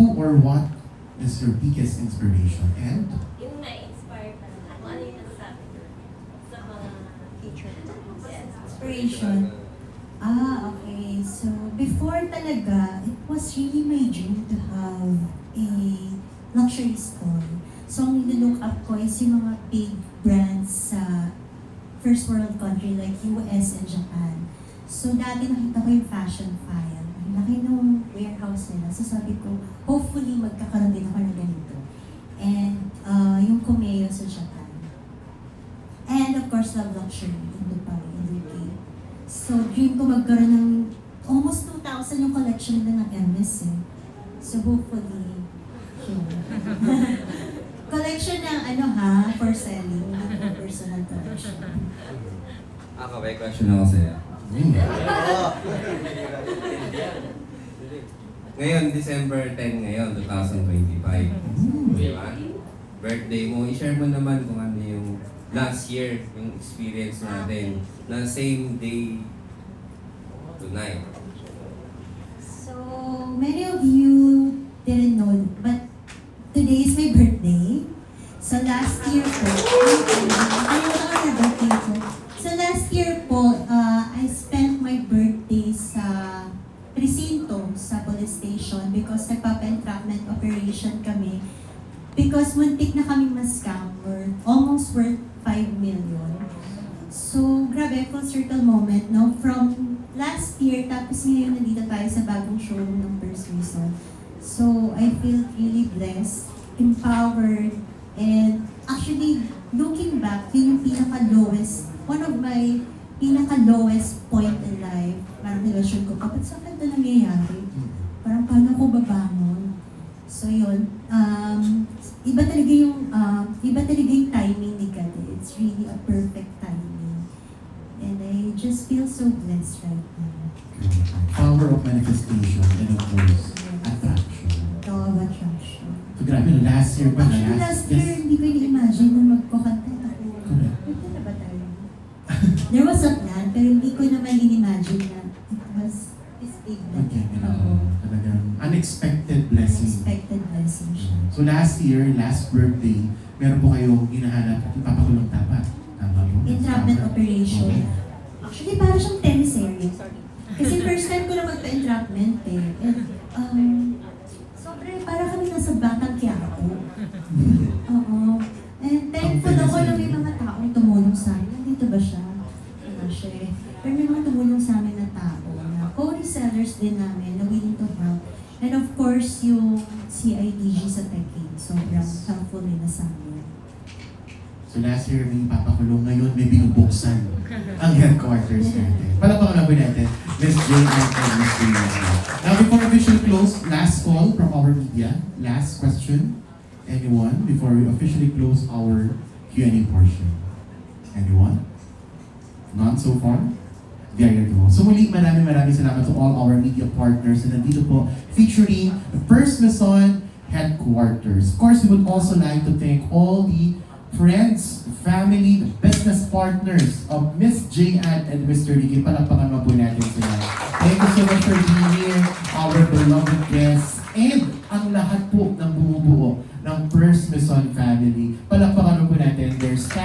who or what is your biggest inspiration? And? Yung na-inspire ka na, kung ano yung nasasabi ko sa mga teacher. Yes. Inspiration. Okay. So, before talaga, it was really my dream to have a luxury store. So, ang nilook up ko is yung mga big brands sa first world country like US and Japan. So, dati nakita ko yung fashion file. Ang laki ng warehouse nila. So, sabi ko, hopefully, magkakaroon din ako ng ganito. And yung Kumeo sa Japan. And of course, Love Luxury in Dubai, in UK. So, dream ko magkaroon ng almost 2,000 yung collection nila ng Hermes eh. So, hopefully, yun. Collection ng for selling, not personal collection. Ako, may question ako sa'yo. Ngayon, December 10 ngayon, 2025. Di ba? Birthday mo, i-share mo naman kung ano yung last year, yung experience natin na same day tonight. So, many of you didn't know, but today is my birthday. So last year po, I spent my birthday sa presinto sa police station because nagpapa-entrapment operation kami. Because muntik na kaming ma-scam, almost worth 5 million. So, grabe, full circle moment, no? From last year, tapos ngayon nandito tayo sa bagong showroom ng First Reason. So, I feel really blessed, empowered, and actually, looking back, yun yung pinaka-lowest, one of my pinaka-lowest point in life. Parang relasyon ko, kapag sa akin ito nangyayari, parang paano ko babangon? So yun, iba talaga yung timing ni God. It's really a perfect timing. And I just feel so blessed right now. Power of manifestation and of course, attraction. Law of attraction. So grabe, last year ba? Actually, last year, hindi ko i-imagine na magkukanta ako. Correct. Pwede na ba tayo? There was a plan, pero hindi ko naman in-imagine na it was this big na. Okay, Oo. talagang unexpected blessing. Unexpected blessing siya. So last year, last birthday, meron po kayong hinahanap at ipapakulong dapat. Tama po? Entrapment operation. Okay. Actually, para siyang teleserye. Kasi first time ko na magpa-entrapment eh. And, sobre, para kami nasa Batang Quiapo. Oo. And thankful ako na may mga taong tumulong sa amin. Nandito ba siya? Wala siya eh. Pero may mga tumulong sa amin na tao na co-resellers din namin na willing to help. And of course, yung CIDG sa Teking. Sobrang thankful nila sa amin. So last year, may papakulong. Ngayon, may binubuksan ang headquarters natin. Palapakan na po natin, Ms. Jane and Ms. Jane. Now, before officially close, last call from our media. Last question. Anyone? Before we officially close our Q&A portion. Anyone? None so far? There you go. So muli, maraming salamat to all our media partners na nandito po featuring the First Maison headquarters. Of course, we would also like to thank all the friends, family, business partners of Miss J.Ann and Mr. Ricky. Palakpakan mo po natin sila. Thank you so much for being here, our beloved guests, and ang lahat po ng bumubuo ng First Maison family. Palakpakan mo po